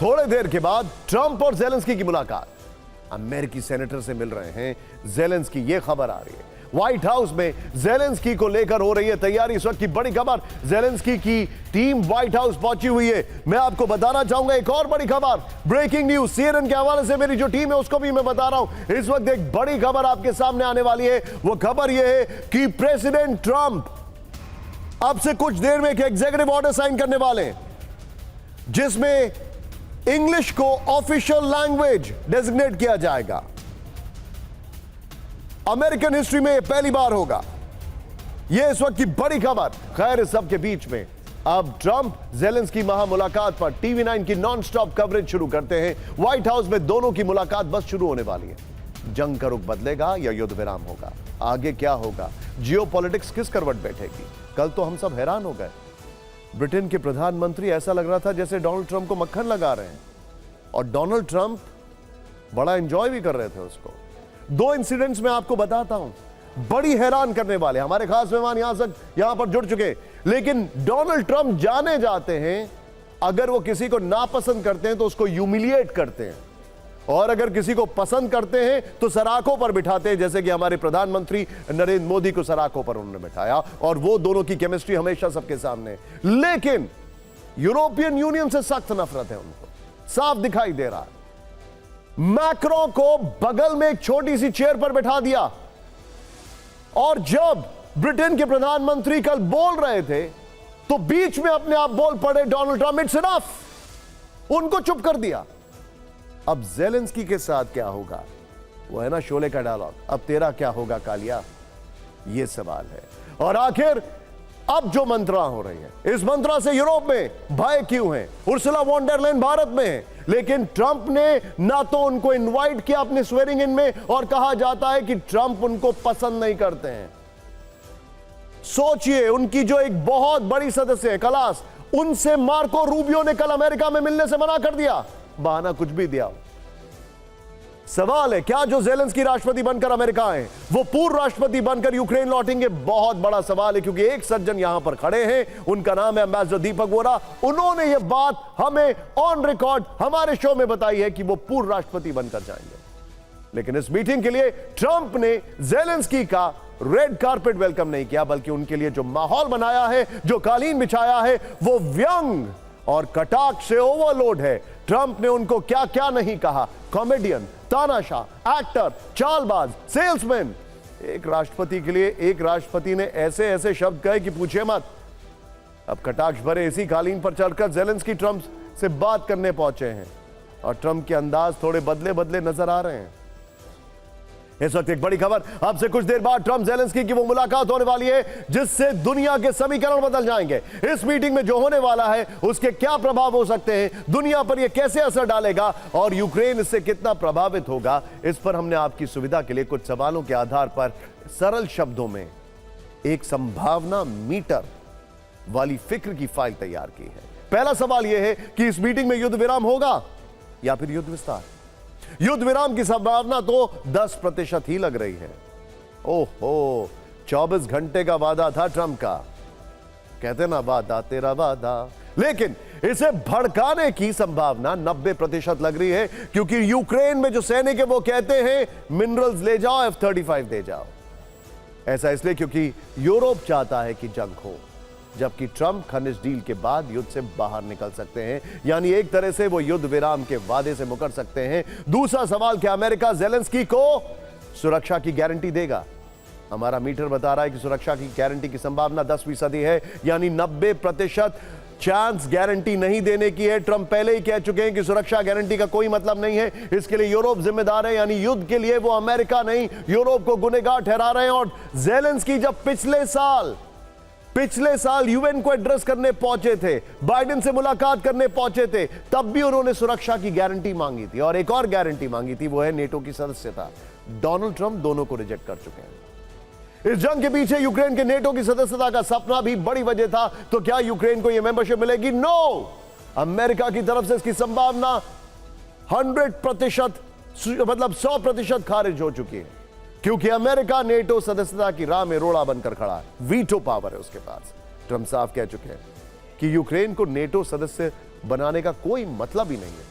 थोड़े देर के बाद ट्रंप और जेलेंस्की की मुलाकात। अमेरिकी सेनेटर से मिल रहे हैं जेलेंस्की, ये खबर आ रही है। व्हाइट हाउस में जेलेंस्की को लेकर हो रही है तैयारी। इस वक्त की बड़ी खबर, जेलेंस्की की टीम व्हाइट हाउस पहुंची हुई है। मैं आपको बताना चाहूंगा एक और बड़ी खबर, ब्रेकिंग न्यूज CNN के हवाले से मेरी जो टीम है उसको भी मैं बता रहा हूं। इस वक्त एक बड़ी खबर आपके सामने आने वाली है। वो खबर यह है कि प्रेसिडेंट ट्रंप अब से कुछ देर में एक एग्जीक्यूटिव ऑर्डर साइन करने वाले हैं, जिसमें इंग्लिश को ऑफिशियल लैंग्वेज डेजिग्नेट किया जाएगा। अमेरिकन हिस्ट्री में यह पहली बार होगा। यह इस वक्त की बड़ी खबर। खैर, इस सब के बीच में अब ट्रंप जेलेंस्की मुलाकात पर TV9 की नॉन स्टॉप कवरेज शुरू करते हैं। व्हाइट हाउस में दोनों की मुलाकात बस शुरू होने वाली है। जंग का रुख बदलेगा या युद्ध विराम होगा? आगे क्या होगा? जियोपॉलिटिक्स किस करवट बैठेगी? कल तो हम सब हैरान हो गए। ब्रिटेन के प्रधानमंत्री ऐसा लग रहा था जैसे डोनाल्ड ट्रंप को मक्खन लगा रहे हैं, और डोनाल्ड ट्रंप बड़ा एंजॉय भी कर रहे थे उसको। दो इंसिडेंट्स मैं आपको बताता हूं, बड़ी हैरान करने वाले। हमारे खास मेहमान यहां पर जुड़ चुके, लेकिन डोनाल्ड ट्रंप जाने जाते हैं अगर वो किसी को नापसंद करते हैं तो उसको ह्यूमिलिएट करते हैं, और अगर किसी को पसंद करते हैं तो सराखों पर बिठाते हैं, जैसे कि हमारे प्रधानमंत्री नरेंद्र मोदी को सराखों पर उन्होंने बिठाया, और वो दोनों की केमिस्ट्री हमेशा सबके सामने। लेकिन यूरोपियन यूनियन से सख्त नफरत है उनको, साफ दिखाई दे रहा है। मैक्रो को बगल में एक छोटी सी चेयर पर बैठा दिया, और जब ब्रिटेन के प्रधानमंत्री कल बोल रहे थे तो बीच में अपने आप बोल पड़े डोनाल्ड ट्रंप, इट्स इनफ, उनको चुप कर दिया। अब जेलेंस्की के साथ क्या होगा? वो है ना शोले का डायलॉग, अब तेरा क्या होगा कालिया, ये सवाल है। और आखिर अब जो मंत्रणा हो रही है, इस मंत्रणा से यूरोप में भय क्यों है? Ursula von der Leyen Bharat में है, लेकिन ट्रंप ने ना तो उनको इनवाइट किया अपने स्वेरिंग इन में, और कहा जाता है कि ट्रंप उनको पसंद नहीं करते हैं। सोचिए, उनकी जो एक बहुत बड़ी सदस्य है कलास, उनसे मार्को रूबियो ने कल अमेरिका में मिलने से मना कर दिया, बहाना कुछ भी दिया। सवाल है, क्या जो जेलेंस्की राष्ट्रपति बनकर अमेरिका आए वो पूर्व राष्ट्रपति बनकर यूक्रेन लौटेंगे? बहुत बड़ा सवाल है, क्योंकि एक सज्जन यहां पर खड़े हैं, उनका नाम है एम्बेसडर दीपक वोरा। उन्होंने यह बात हमें ऑन रिकॉर्ड हमारे शो में बताई है कि वो पूर्व राष्ट्रपति बनकर जाएंगे। लेकिन इस मीटिंग के लिए ट्रंप ने जेलेंस्की का रेड कार्पेट वेलकम नहीं किया, बल्कि उनके लिए जो माहौल बनाया है, जो कालीन बिछाया है, वो व्यंग और कटाक्ष से ओवरलोड है। ट्रंप ने उनको क्या क्या नहीं कहा, कॉमेडियन, तानाशाह, एक्टर, चालबाज, सेल्समैन। एक राष्ट्रपति के लिए एक राष्ट्रपति ने ऐसे ऐसे शब्द कहे कि पूछे मत। अब कटाक्ष भरे इसी कालीन पर चढ़कर जेलेंस्की ट्रंप से बात करने पहुंचे हैं, और ट्रंप के अंदाज थोड़े बदले बदले नजर आ रहे हैं। इस वक्त एक बड़ी खबर, अब से कुछ देर बाद ट्रंप जेलेंस्की की वो मुलाकात होने वाली है जिससे दुनिया के समीकरण बदल जाएंगे। इस मीटिंग में जो होने वाला है उसके क्या प्रभाव हो सकते हैं, दुनिया पर यह कैसे असर डालेगा, और यूक्रेन इससे कितना प्रभावित होगा, इस पर हमने आपकी सुविधा के लिए कुछ सवालों के आधार पर सरल शब्दों में एक संभावना मीटर वाली फिक्र की फाइल तैयार की है। पहला सवाल यह है कि इस मीटिंग में युद्ध विराम होगा या फिर युद्ध विस्तार? युद्ध विराम की संभावना तो 10% ही लग रही है। ओहो, 24 घंटे का वादा था ट्रंप का, कहते ना वादा तेरा वादा, लेकिन इसे भड़काने की संभावना 90% लग रही है, क्योंकि यूक्रेन में जो सैनिक है वो कहते हैं मिनरल्स ले जाओ, F-35 दे जाओ। ऐसा इसलिए क्योंकि यूरोप चाहता है कि जंग हो, जबकि ट्रंप खनिज डील के बाद युद्ध से बाहर निकल सकते हैं, यानी एक तरह से वो युद्ध विराम के वादे से मुकर सकते हैं। दूसरा सवाल, क्या अमेरिका जेलेंस्की को सुरक्षा की गारंटी देगा? हमारा मीटर बता रहा है कि सुरक्षा की गारंटी की संभावना 10% है, यानी 90% चांस गारंटी नहीं देने की है। ट्रंप पहले ही कह चुके हैं कि सुरक्षा गारंटी का कोई मतलब नहीं है, इसके लिए यूरोप जिम्मेदार है, यानी युद्ध के लिए वो अमेरिका नहीं यूरोप को गुनहगार ठहरा रहे हैं। और जेलेंस्की जब पिछले साल यूएन को एड्रेस करने पहुंचे थे, बाइडेन से मुलाकात करने पहुंचे थे, तब भी उन्होंने सुरक्षा की गारंटी मांगी थी, और एक और गारंटी मांगी थी, वो है नेटो की सदस्यता। डोनाल्ड ट्रंप दोनों को रिजेक्ट कर चुके हैं। इस जंग के पीछे यूक्रेन के नेटो की सदस्यता का सपना भी बड़ी वजह था। तो क्या यूक्रेन को यह मेंबरशिप मिलेगी? नो। अमेरिका की तरफ से इसकी संभावना 100%, मतलब 100% खारिज हो चुकी है, क्योंकि अमेरिका नेटो सदस्यता की राह में रोड़ा बनकर खड़ा है, वीटो पावर है उसके पास। ट्रंप साफ कह चुके हैं कि यूक्रेन को नेटो सदस्य बनाने का कोई मतलब ही नहीं है।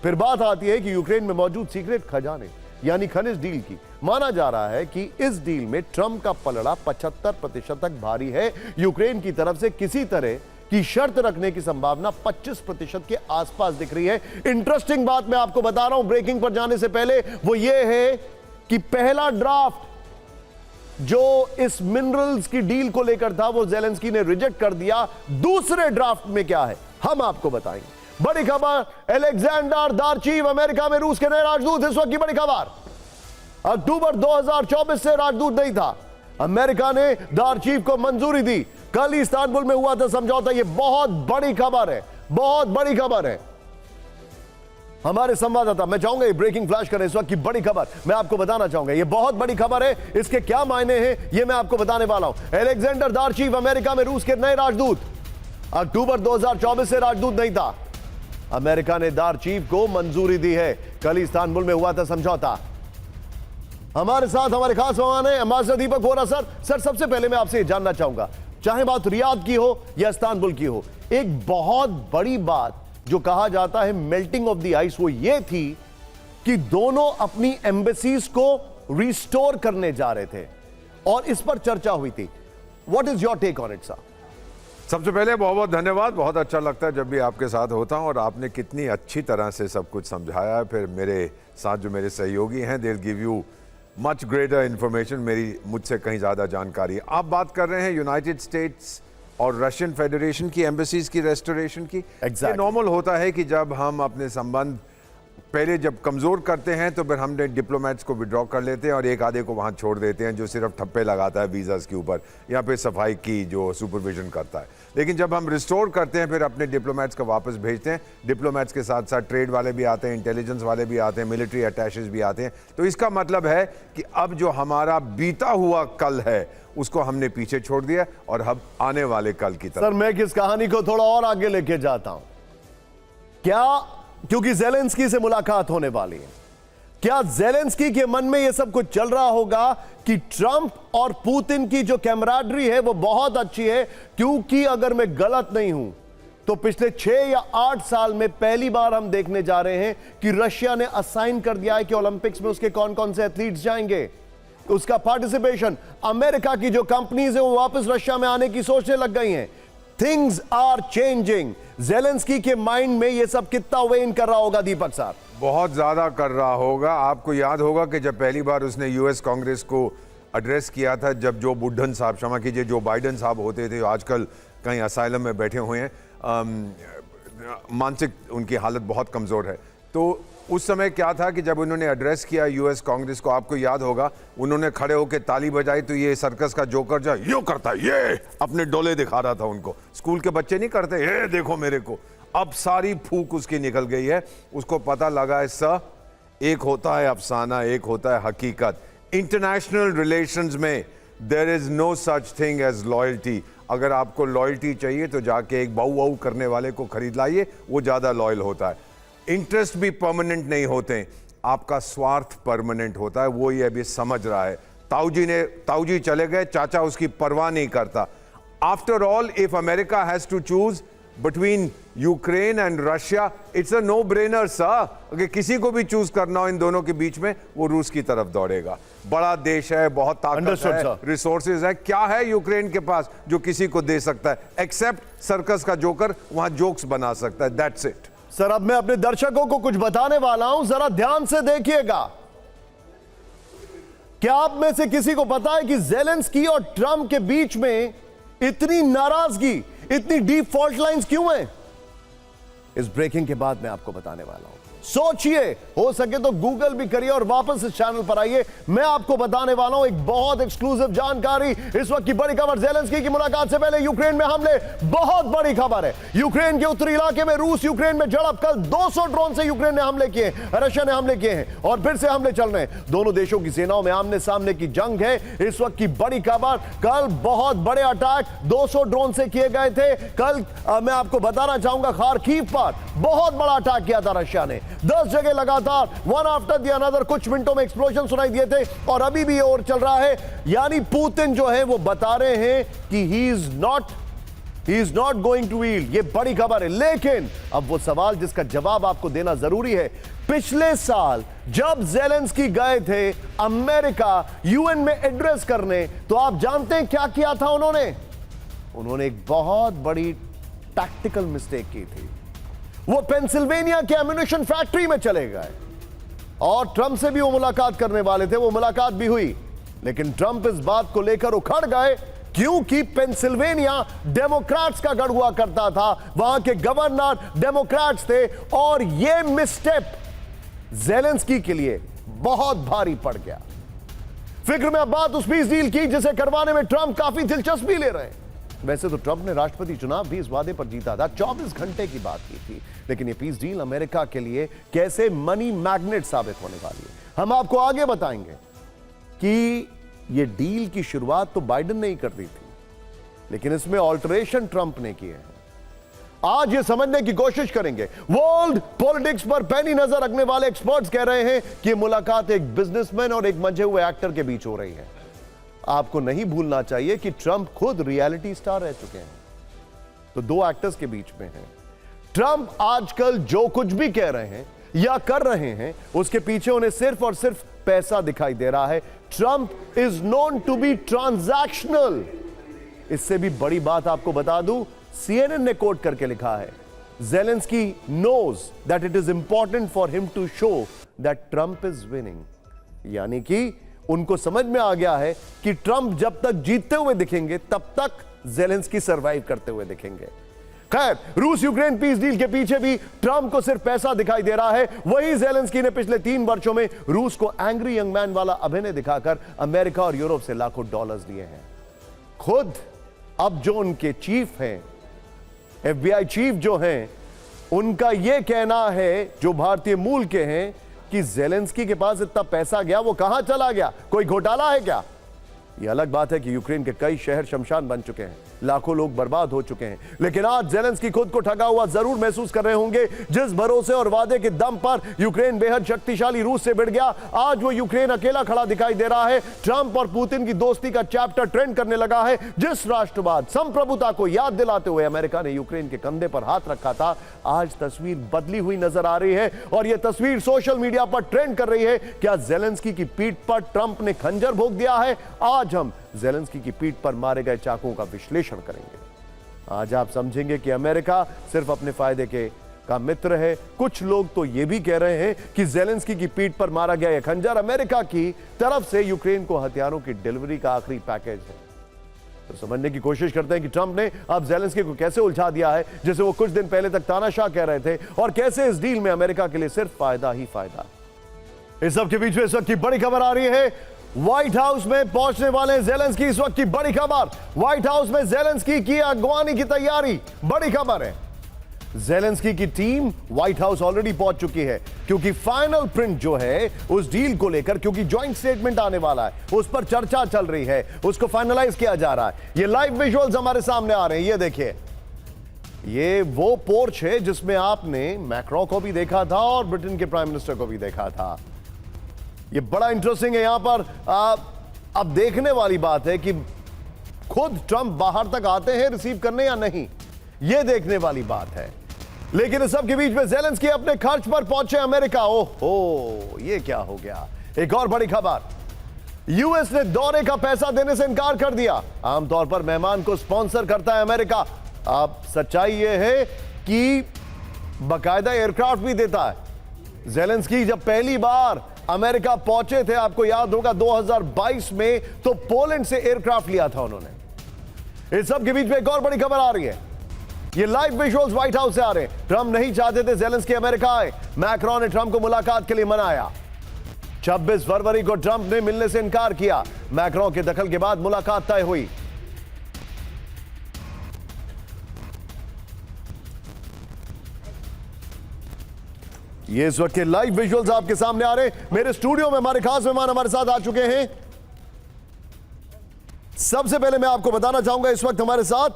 फिर बात आती है कि यूक्रेन में मौजूद सीक्रेट खजाने यानी खनिज डील की। माना जा रहा है कि इस डील में ट्रंप का पलड़ा 75% तक भारी है। यूक्रेन की तरफ से किसी तरह की शर्त रखने की संभावना 25% के आसपास दिख रही है। इंटरेस्टिंग बात मैं आपको बता रहा हूं ब्रेकिंग पर जाने से पहले, वो ये है कि पहला ड्राफ्ट जो इस मिनरल्स की डील को लेकर था वो ज़ेलेंस्की ने रिजेक्ट कर दिया। दूसरे ड्राफ्ट में क्या है हम आपको बताएंगे। बड़ी खबर, अलेक्जेंडर दार्चीव अमेरिका में रूस के नए राजदूत। इस वक्त की बड़ी खबर, अक्टूबर 2024 से राजदूत नहीं था, अमेरिका ने दार्चीव को मंजूरी दी। कल ही इस्तांबुल में हुआ था समझौता। यह बहुत बड़ी खबर है, बहुत बड़ी खबर है। हमारे संवाददाता, मैं चाहूंगा ये ब्रेकिंग फ्लैश करें इस वक्त की बड़ी खबर, मैं आपको बताना चाहूंगा ये बहुत बड़ी खबर है। इसके क्या मायने हैं ये मैं आपको बताने वाला हूं। अलेक्जेंडर दार्चीव अमेरिका में रूस के नए राजदूत। अक्टूबर 2024 से राजदूत नहीं था, अमेरिका ने दार्चीव को मंजूरी दी है। कल ही इस्तांबुल में हुआ था समझौता। हमारे साथ हमारे खास मेहमान हैं एम्बेसडर दीपक वोरा सर। सर, सबसे पहले मैं आपसे जानना चाहूंगा, चाहे बात रियाद की हो या इस्तांबुल की हो, एक बहुत बड़ी बात जो कहा जाता है मेल्टिंग ऑफ द आइस, वो ये थी कि दोनों अपनी एम्बेसीज को रिस्टोर करने जा रहे थे और इस पर चर्चा हुई थी। What is your take on it sir? सबसे पहले बहुत बहुत धन्यवाद। बहुत अच्छा लगता है जब भी आपके साथ होता हूं और आपने कितनी अच्छी तरह से सब कुछ समझाया है। फिर मेरे साथ जो मेरे सहयोगी हैं, they will give you much greater information, मेरी मुझसे कहीं ज़्यादा जानकारी है। आप बात कर रहे हैं यूनाइटेड स्टेट्स और रशियन फेडरेशन की एम्बेसीज की रेस्टोरेशन की। ये नॉर्मल होता है कि जब हम अपने संबंध पहले जब कमज़ोर करते हैं तो फिर हमने डिप्लोमेट्स को विड्रॉ कर लेते हैं और एक आधे को वहाँ छोड़ देते हैं जो सिर्फ ठप्पे लगाता है वीज़ास के ऊपर या फिर सफाई की जो सुपरविजन करता है। लेकिन जब हम रिस्टोर करते हैं फिर अपने डिप्लोमेट्स को वापस भेजते हैं। डिप्लोमेट्स के साथ साथ ट्रेड वाले भी आते हैं, इंटेलिजेंस वाले भी आते हैं, मिलिट्री अटैचेस भी आते हैं। तो इसका मतलब है कि अब जो हमारा बीता हुआ कल है उसको हमने पीछे छोड़ दिया और अब आने वाले कल की तरफ। सर, मैं किस कहानी को थोड़ा और आगे लेके जाता हूं, क्या क्योंकि ज़ेलेंस्की से मुलाकात होने वाली है, क्या ज़ेलेंस्की के मन में यह सब कुछ चल रहा होगा कि ट्रंप और पुतिन की जो कैमराडरी है वो बहुत अच्छी है? क्योंकि अगर मैं गलत नहीं हूं तो पिछले 6 या 8 साल में पहली बार हम देखने जा रहे हैं कि रशिया ने असाइन कर दिया है कि ओलंपिक्स में उसके कौन कौन से एथलीट्स जाएंगे, उसका पार्टिसिपेशन। अमेरिका की जो कंपनीज है वो वापस रशिया में आने की सोचने लग गई हैं। Things are changing. ज़ेलेंस्की के माइंड में ये सब कितना वे इन कर रहा होगा दीपक साहब? बहुत ज़्यादा कर रहा होगा। आपको याद होगा कि जब पहली बार उसने यूएस कांग्रेस को एड्रेस किया था, जब जो बुड्ढन साहब, क्षमा कीजिए, जो बाइडन साहब होते थे, आजकल कहीं असाइलम में बैठे हुए हैं, मानसिक उनकी हालत बहुत कमज़ोर है। तो उस समय क्या था कि जब उन्होंने एड्रेस किया यूएस कांग्रेस को, आपको याद होगा उन्होंने खड़े होकर ताली बजाई तो ये सर्कस का जोकर जो यो करता है, ये अपने डोले दिखा रहा था उनको। स्कूल के बच्चे नहीं करते, ये देखो मेरे को। अब सारी फूक उसकी निकल गई है। उसको पता लगा है सर, एक होता है अफसाना, एक होता है हकीकत। इंटरनेशनल रिलेशंस में there is no such thing as loyalty. अगर आपको लॉयल्टी चाहिए तो जाके एक बाऊ वाऊ करने वाले को खरीद लाइए, वो ज़्यादा लॉयल होता है। इंटरेस्ट भी परमानेंट नहीं होते, आपका स्वार्थ परमानेंट होता है। वो ये अभी समझ रहा है। ताऊजी चले गए, चाचा उसकी परवाह नहीं करता। After all, if America has to choose between Ukraine and Russia, it's a no brainer sir. अगर किसी को भी चूज करना हो इन दोनों के बीच में, वो रूस की तरफ दौड़ेगा। बड़ा देश है, बहुत ताकत है, रिसोर्सेज है। क्या है यूक्रेन के पास जो किसी को दे सकता है? एक्सेप्ट सर्कस का जोकर वहां जोक्स बना सकता है, दैट्स इट। सर, अब मैं अपने दर्शकों को कुछ बताने वाला हूं, जरा ध्यान से देखिएगा। क्या आप में से किसी को पता है कि ज़ेलेंस्की और ट्रंप के बीच में इतनी नाराजगी, इतनी डीप फॉल्ट लाइंस क्यों हैं? इस ब्रेकिंग के बाद मैं आपको बताने वाला हूं। सोचिए, हो सके तो गूगल भी करिए और वापस इस चैनल पर आइए। मैं आपको बताने वाला हूं एक बहुत एक्सक्लूसिव जानकारी। इस वक्त की बड़ी खबर, ज़ेलेंस्की की मुलाकात से पहले यूक्रेन में हमले। बहुत बड़ी खबर है। यूक्रेन के उत्तरी इलाके में रूस यूक्रेन में झड़प। कल 200 ड्रोन से यूक्रेन ने हमले किए, रशिया ने हमले किए हैं और फिर से हमले चल रहे हैं। दोनों देशों की सेनाओं में आमने सामने की जंग है। इस वक्त की बड़ी खबर, कल बहुत बड़े अटैक 200 ड्रोन से किए गए थे। कल मैं आपको बताना चाहूंगा, खार्किव पर बहुत बड़ा अटैक किया था रशिया ने। 10 जगह लगातार वन आफ्टर द अनदर कुछ मिनटों में एक्सप्लोजन सुनाई दिए थे और अभी भी और चल रहा है। यानी पुतिन जो है वो बता रहे हैं कि he is not he is not going to yield. ये बड़ी खबर है। लेकिन अब वो सवाल जिसका जवाब आपको देना जरूरी है, पिछले साल जब ज़ेलेंस्की गए थे अमेरिका यूएन में एड्रेस करने, तो आप जानते हैं क्या किया था उन्होंने एक बहुत बड़ी टैक्टिकल मिस्टेक की थी। वो पेंसिल्वेनिया के एम्यूनिशन फैक्ट्री में चले गए और ट्रंप से भी वो मुलाकात करने वाले थे। वो मुलाकात भी हुई, लेकिन ट्रंप इस बात को लेकर उखड़ गए क्योंकि पेंसिल्वेनिया डेमोक्रेट्स का गढ़ हुआ करता था, वहां के गवर्नर डेमोक्रेट्स थे और यह मिसस्टेप ज़ेलेंस्की के लिए बहुत भारी पड़ गया। फिक्र में अब बात उस पीस डील की जिसे करवाने में ट्रंप काफी दिलचस्पी ले रहे हैं। वैसे तो ट्रंप ने राष्ट्रपति चुनाव भी इस वादे पर जीता था, 24 घंटे की बात की थी, लेकिन ये पीस डील अमेरिका के लिए कैसे मनी मैग्नेट साबित होने वाली है, हम आपको आगे बताएंगे कि ये डील की शुरुआत तो बाइडेन ने ही कर दी थी, लेकिन इसमें ऑल्टरेशन ट्रंप ने किए हैं। आज ये समझने की कोशिश करेंगे। वर्ल्ड पॉलिटिक्स पर पैनी नजर रखने वाले एक्सपर्ट्स कह रहे हैं कि मुलाकात एक बिजनेसमैन और एक मंझे हुए एक्टर के बीच हो रही है। आपको नहीं भूलना चाहिए कि ट्रंप खुद रियलिटी स्टार रह चुके हैं, तो दो एक्टर्स के बीच में हैं। ट्रंप आजकल जो कुछ भी कह रहे हैं या कर रहे हैं, उसके पीछे उन्हें सिर्फ और सिर्फ पैसा दिखाई दे रहा है। Trump is known to be transactional. इससे भी बड़ी बात आपको बता दूं, CNN ने कोट करके लिखा है, Zelensky knows that it is important for him to show that Trump is winning। यानी कि उनको समझ में आ गया है कि ट्रंप जब तक जीतते हुए दिखेंगे तब तक ज़ेलेंस्की सरवाइव करते हुए दिखेंगे। खैर, रूस यूक्रेन पीस डील के पीछे भी ट्रंप को सिर्फ पैसा दिखाई दे रहा है। वही ज़ेलेंस्की ने पिछले 3 वर्षों में रूस को एंग्री यंग मैन वाला अभिनय दिखाकर अमेरिका और यूरोप से लाखों डॉलर्स लिए हैं। खुद अब जो उनके चीफ हैं, FBI चीफ जो हैं, उनका यह कहना है, जो भारतीय मूल के हैं, कि ज़ेलेंस्की के पास इतना पैसा गया, वो कहां चला गया? कोई घोटाला है क्या? यह अलग बात है कि यूक्रेन के कई शहर शमशान बन चुके हैं, लाखों लोग बर्बाद हो चुके हैं, लेकिन आज ज़ेलेंस्की खुद को ठगा हुआ जरूर महसूस कर रहे होंगे। जिस भरोसे और वादे के दम पर यूक्रेन बेहद शक्तिशाली रूस से भिड़ गया, आज वो यूक्रेन अकेला खड़ा दिखाई दे रहा है। ट्रंप और पुतिन की दोस्ती का चैप्टर ट्रेंड करने लगा है। जिस राष्ट्रवाद, संप्रभुता को याद दिलाते हुए अमेरिका ने यूक्रेन के कंधे पर हाथ रखा था, आज तस्वीर बदली हुई नजर आ रही है और यह तस्वीर सोशल मीडिया पर ट्रेंड कर रही है। क्या ज़ेलेंस्की की पीठ पर ट्रंप ने खंजर भोंक दिया है? आज हम ज़ेलेंस्की की पीठ पर मारे गए चाकुओं का विश्लेषण करेंगे। आज आप समझेंगे कि अमेरिका सिर्फ अपने फायदे का मित्र है। कुछ लोग तो यह भी कह रहे हैं कि ज़ेलेंस्की की पीठ पर मारा गया यह खंजर अमेरिका की तरफ से यूक्रेन को हथियारों की डिलीवरी का आखिरी पैकेज है। तो समझने की कोशिश करते हैं कि ट्रंप ने अब ज़ेलेंस्की को कैसे उलझा दिया है, जिसे वो कुछ दिन पहले तक तानाशाह कह रहे थे, और कैसे इस डील में अमेरिका के लिए सिर्फ फायदा ही फायदा। इस सब के बीच में इस वक्त की बड़ी खबर आ रही है। व्हाइट हाउस में पहुंचने वाले हैं ज़ेलेंस्की। इस वक्त की बड़ी खबर, व्हाइट हाउस में ज़ेलेंस्की की अगवानी की तैयारी। बड़ी खबर है, ज़ेलेंस्की की टीम व्हाइट हाउस ऑलरेडी पहुंच चुकी है, क्योंकि फाइनल प्रिंट जो है उस डील को लेकर, क्योंकि ज्वाइंट स्टेटमेंट आने वाला है, उस पर चर्चा चल रही है, उसको फाइनलाइज किया जा रहा है। ये लाइव विजुअल्स हमारे सामने आ रहे हैं। ये देखिए, ये वो पोर्च है जिसमें आपने मैक्रो को भी देखा था और ब्रिटेन के प्राइम मिनिस्टर को भी देखा था। ये बड़ा इंटरेस्टिंग है। यहां पर अब देखने वाली बात है कि खुद ट्रंप बाहर तक आते हैं रिसीव करने या नहीं, यह देखने वाली बात है। लेकिन इस सब के बीच में ज़ेलेंस्की अपने खर्च पर पहुंचे अमेरिका। ओहो, ये क्या हो गया? एक और बड़ी खबर, यूएस ने दौरे का पैसा देने से इनकार कर दिया। आमतौर पर मेहमान को स्पॉन्सर करता है अमेरिका। अब सच्चाई यह है कि बाकायदा एयरक्राफ्ट भी देता है। ज़ेलेंस्की जब पहली बार अमेरिका पहुंचे थे, आपको याद होगा 2022 में, तो पोलैंड से एयरक्राफ्ट लिया था उन्होंने। इस सब के बीच में एक और बड़ी खबर आ रही है। ये लाइव विजुअल्स व्हाइट हाउस से आ रहे हैं। ट्रंप नहीं चाहते थे ज़ेलेंस्की अमेरिका आए। मैक्रो ने ट्रंप को मुलाकात के लिए मनाया। 26 फरवरी को ट्रंप ने मिलने से इनकार किया। मैक्रो के दखल के बाद मुलाकात तय हुई। ये इस वक्त के लाइव विजुअल्स आपके सामने आ रहे हैं। मेरे स्टूडियो में हमारे खास मेहमान हमारे साथ आ चुके हैं। सबसे पहले मैं आपको बताना चाहूंगा, इस वक्त हमारे साथ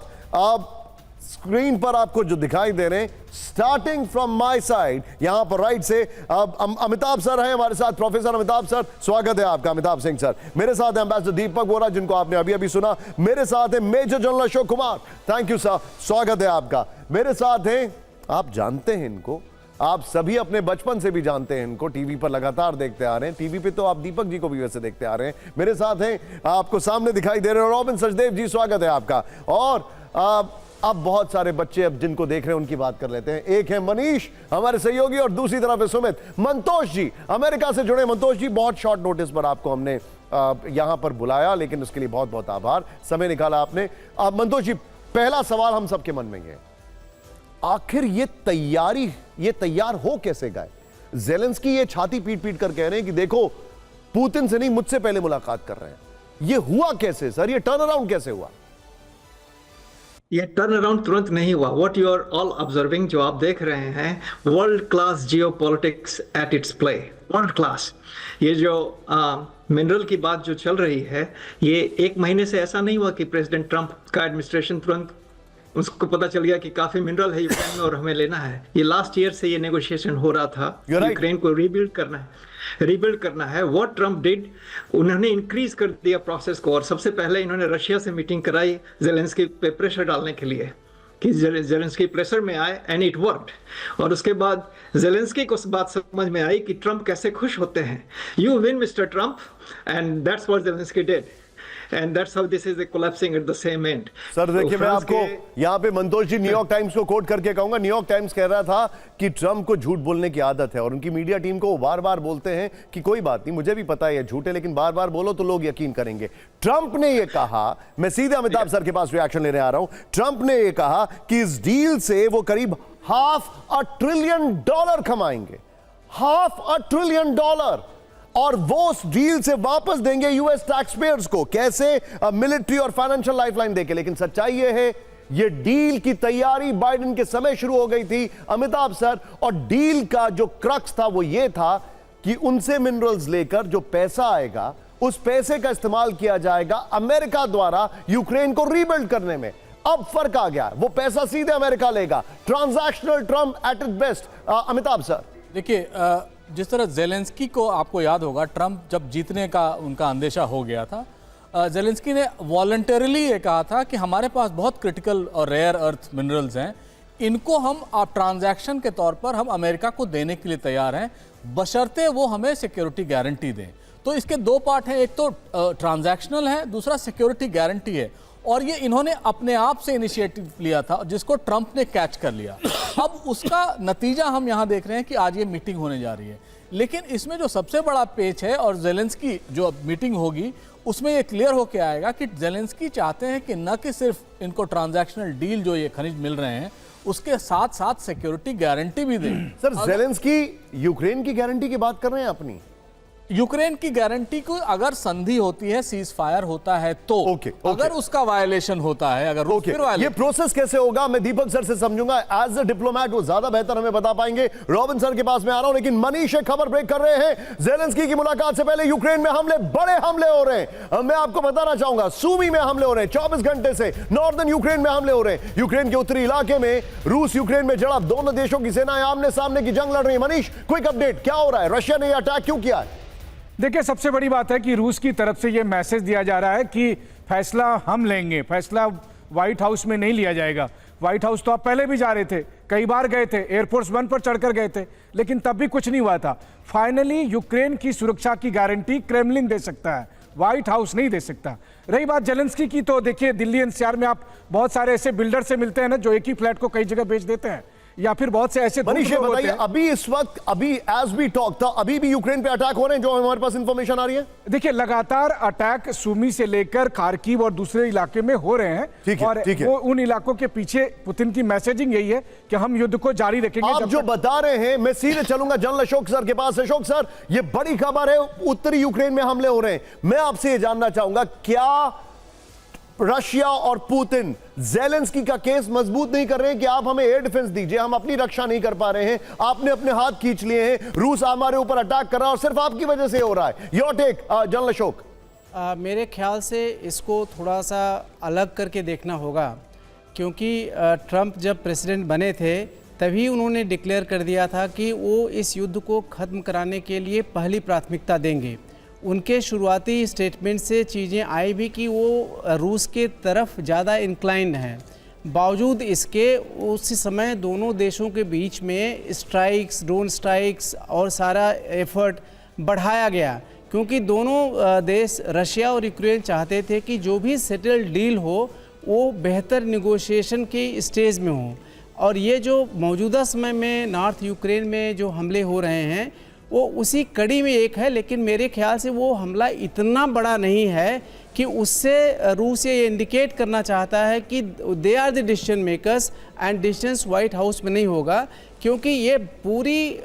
स्क्रीन पर आपको जो दिखाई दे रहे हैं, स्टार्टिंग फ्रॉम माय साइड, यहां पर राइट से अमिताभ सर हैं हमारे साथ, प्रोफेसर अमिताभ सर, स्वागत है आपका अमिताभ सिंह सर। मेरे साथ है एम्बेसडर दीपक बोरा, जिनको आपने अभी अभी सुना। मेरे साथ है major general Ashok Kumar, thank you sir, स्वागत है आपका। मेरे साथ हैं, आप जानते हैं इनको, आप सभी अपने बचपन से भी जानते हैं इनको, टीवी पर लगातार देखते आ रहे हैं, टीवी पे तो आप दीपक जी को भी वैसे देखते आ रहे हैं। मेरे साथ हैं, आपको सामने दिखाई दे रहे हैं, रॉबिन सचदेव जी, स्वागत है आपका। और अब बहुत सारे बच्चे अब जिनको देख रहे हैं उनकी बात कर लेते हैं। एक है मनीष, हमारे सहयोगी, और दूसरी तरफ है सुमित। मंतोष जी, अमेरिका से जुड़े मंतोष जी, बहुत शॉर्ट नोटिस पर आपको हमने यहां पर बुलाया, लेकिन उसके लिए बहुत बहुत आभार, समय निकाला आपने। मंतोष जी, पहला सवाल हम सबके मन में है, आखिर ये तैयार हो कैसे गए? ज़ेलेंस्की ये छाती पीट पीट कर कह रहे हैं कि देखो पुतिन से नहीं, मुझसे पहले मुलाकात कर रहे हैं। ये हुआ कैसे सर? ये टर्न अराउंड कैसे हुआ? ये टर्न अराउंड तुरंत नहीं हुआ। What you are all observing, जो आप देख रहे हैं, world class geopolitics at its play, world class. ये जो मिनरल की बात जो चल रही है, ये एक महीने से ऐसा नहीं हुआ कि प्रेसिडेंट ट्रंप का एडमिनिस्ट्रेशन तुरंत उसको पता चल गया कि काफी मिनरल है यूक्रेन में और हमें लेना है। ये लास्ट ईयर से ये नेगोशिएशन हो रहा था, यूक्रेन को रीबिल्ड करना है। व्हाट ट्रंप डिड, उन्होंने इंक्रीज कर दिया प्रोसेस को, और सबसे पहले इन्होंने रशिया से मीटिंग कराई ज़ेलेंस्की पे प्रेशर डालने के लिए कि ज़ेलेंस्की प्रेशर में आए, एंड इट वर्कड। और उसके बाद ज़ेलेंस्की को बात समझ में आई कि ट्रंप कैसे खुश होते हैं। You win mister Trump, and that's what Zelensky did, and that's how this is collapsing at the same end. Sir देखिए, मैं आपको यहां पे मंतोष जी न्यूयॉर्क टाइम्स को कोट करके कहूंगा। न्यूयॉर्क टाइम्स कह रहा था कि ट्रंप को झूठ बोलने की आदत है, और उनकी मीडिया टीम को बार बार बोलते हैं कि कोई बात नहीं, मुझे भी पता है ये झूठ है, लेकिन बार बार बोलो तो लोग यकीन करेंगे। ट्रंप ने ये कहा, मैं सीधे अमिताभ सर के पास रिएक्शन लेने आ रहा हूं, ट्रंप ने ये कहा कि इस डील से वो करीब $500 बिलियन कमाएंगे, $500 बिलियन, और वो उस डील से वापस देंगे यूएस टैक्स पेयर्स को। कैसे? मिलिट्री और फाइनेंशियल लाइफलाइन देके। लेकिन सच्चाई ये है, ये डील की तैयारी बाइडेन के समय शुरू हो गई थी अमिताभ सर, और डील का जो क्रक्स था वो ये था कि उनसे मिनरल्स लेकर जो पैसा आएगा, उस पैसे का इस्तेमाल किया जाएगा अमेरिका द्वारा यूक्रेन को रीबिल्ड करने में। अब फर्क आ गया, वो पैसा सीधे अमेरिका लेगा, transactional Trump at its best. Amitabh sir देखिए, जिस तरह ज़ेलेंस्की को आपको याद होगा, ट्रंप जब जीतने का उनका अंदेशा हो गया था, ज़ेलेंस्की ने वॉलंटरीली ये कहा था कि हमारे पास बहुत क्रिटिकल और रेयर अर्थ मिनरल्स हैं, इनको हम आप ट्रांजैक्शन के तौर पर हम अमेरिका को देने के लिए तैयार हैं, बशर्ते वो हमें सिक्योरिटी गारंटी दें। तो इसके दो पार्ट हैं, एक तो ट्रांजैक्शनल है, दूसरा सिक्योरिटी गारंटी है। और ये इन्होंने अपने आप से इनिशिएटिव लिया था, जिसको ट्रंप ने कैच कर लिया। अब उसका नतीजा हम यहाँ देख रहे हैं कि आज ये मीटिंग होने जा रही है। लेकिन इसमें जो सबसे बड़ा पेच है, और ज़ेलेंस्की जो अब मीटिंग होगी उसमें ये क्लियर होकर आएगा कि ज़ेलेंस्की चाहते हैं कि न कि सिर्फ इनको ट्रांजैक्शनल डील जो ये खनिज मिल रहे हैं, उसके साथ साथ सिक्योरिटी गारंटी भी दें। सर, ज़ेलेंस्की यूक्रेन की गारंटी की बात कर रहे हैं अपनी? यूक्रेन की गारंटी को अगर संधि होती है, सीज फायर होता है तो अगर उसका वायलेशन होता है, अगर ये प्रोसेस कैसे होगा, मैं दीपक सर से समझूंगा। एज अ डिप्लोमैट वो ज्यादा बेहतर हमें बता पाएंगे। रॉबिन सर के पास मैं आ रहा हूं, लेकिन मनीष एक खबर ब्रेक कर रहे हैं। ज़ेलेंस्की की मुलाकात से पहले यूक्रेन में हमले, बड़े हमले हो रहे हैं। मैं आपको बताना चाहूंगा, सूमी में हमले हो रहे हैं, 24 घंटे से नॉर्दर्न यूक्रेन में हमले हो रहे हैं। यूक्रेन के उत्तरी इलाके में रूस यूक्रेन में झड़प, दोनों देशों की सेनाएं आमने सामने की जंग लड़ रही है। मनीष, क्विक अपडेट, क्या हो रहा है? रशिया ने यह अटैक क्यों किया है? देखिए, सबसे बड़ी बात है कि रूस की तरफ से यह मैसेज दिया जा रहा है कि फैसला हम लेंगे, फैसला व्हाइट हाउस में नहीं लिया जाएगा। व्हाइट हाउस तो आप पहले भी जा रहे थे, कई बार गए थे, एयरफोर्स 1 पर चढ़कर गए थे, लेकिन तब भी कुछ नहीं हुआ था। फाइनली यूक्रेन की सुरक्षा की गारंटी क्रेमलिन दे सकता है, व्हाइट हाउस नहीं दे सकता। रही बात ज़ेलेंस्की की, तो देखिए दिल्ली एनसीआर में आप बहुत सारे ऐसे बिल्डर से मिलते हैं ना, जो एक ही फ्लैट को कई जगह बेच देते हैं, या फिर बहुत से ऐसे बताइए, अभी इस वक्त, अभी एज वी टॉक था, अभी भी यूक्रेन पे अटैक हो रहे हैं जो हमारे पास इंफॉर्मेशन आ रही है? देखिए, लगातार अटैक सूमी से लेकर खार्किव और दूसरे इलाके में हो रहे हैं। और वो उन इलाकों के पीछे पुतिन की मैसेजिंग यही है कि हम युद्ध को जारी रखेंगे। आप जो बता रहे हैं, मैं सीधे चलूंगा जनरल अशोक सर के पास। अशोक सर, ये बड़ी खबर है, उत्तरी यूक्रेन में हमले हो रहे हैं। मैं आपसे ये जानना चाहूंगा, क्या रशिया और पुतिन ज़ेलेंस्की का केस मजबूत नहीं कर रहे हैं कि आप हमें एयर डिफेंस दीजिए, हम अपनी रक्षा नहीं कर पा रहे हैं, आपने अपने हाथ खींच लिए हैं, रूस हमारे ऊपर अटैक कर रहा है और सिर्फ आपकी वजह से हो रहा है? Your take general Ashok. मेरे ख्याल से इसको थोड़ा सा अलग करके देखना होगा क्योंकि ट्रंप जब प्रेसिडेंट बने थे तभी उन्होंने डिक्लेयर कर दिया था कि वो इस युद्ध को ख़त्म कराने के लिए पहली प्राथमिकता देंगे। उनके शुरुआती स्टेटमेंट से चीज़ें आई भी कि वो रूस के तरफ ज़्यादा इंक्लाइंड हैं। बावजूद इसके उस समय दोनों देशों के बीच में स्ट्राइक्स, ड्रोन स्ट्राइक्स और सारा एफर्ट बढ़ाया गया, क्योंकि दोनों देश रशिया और यूक्रेन चाहते थे कि जो भी सेटल्ड डील हो वो बेहतर निगोशिएशन के स्टेज में हो। और ये जो मौजूदा समय में नॉर्थ यूक्रेन में जो हमले हो रहे हैं वो उसी कड़ी में एक है, लेकिन मेरे ख्याल से वो हमला इतना बड़ा नहीं है कि उससे रूस ये इंडिकेट करना चाहता है कि they are the decision makers and decisions White House में नहीं होगा, क्योंकि ये पूरी